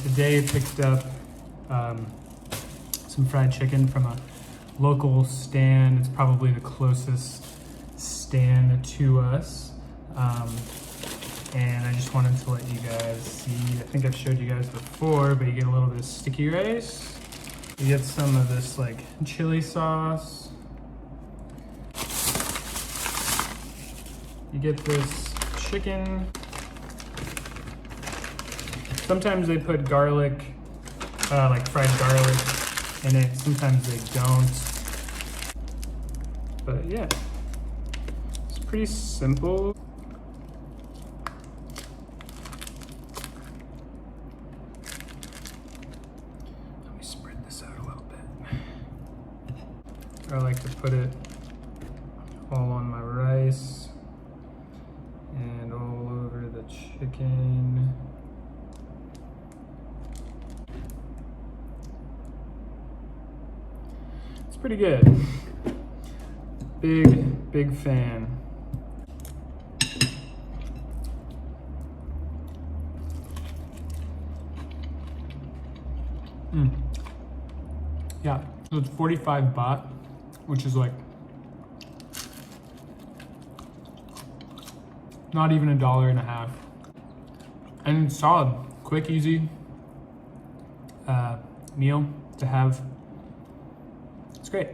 today picked up some fried chicken from a local stand. It's probably the closest stand to us. And I just wanted to let you guys see, I think I've showed you guys before, but you get a little bit of sticky rice. You get some of this like chili sauce. You get this chicken. Sometimes they put garlic, like fried garlic in it. Sometimes they don't. But yeah, it's pretty simple. Let me spread this out a little bit. I like to put it all on my rice and all over the chicken. It's pretty good. Big fan. Yeah, so it's 45 baht, which is like not even $1.50. And it's solid, quick, easy meal to have. It's great.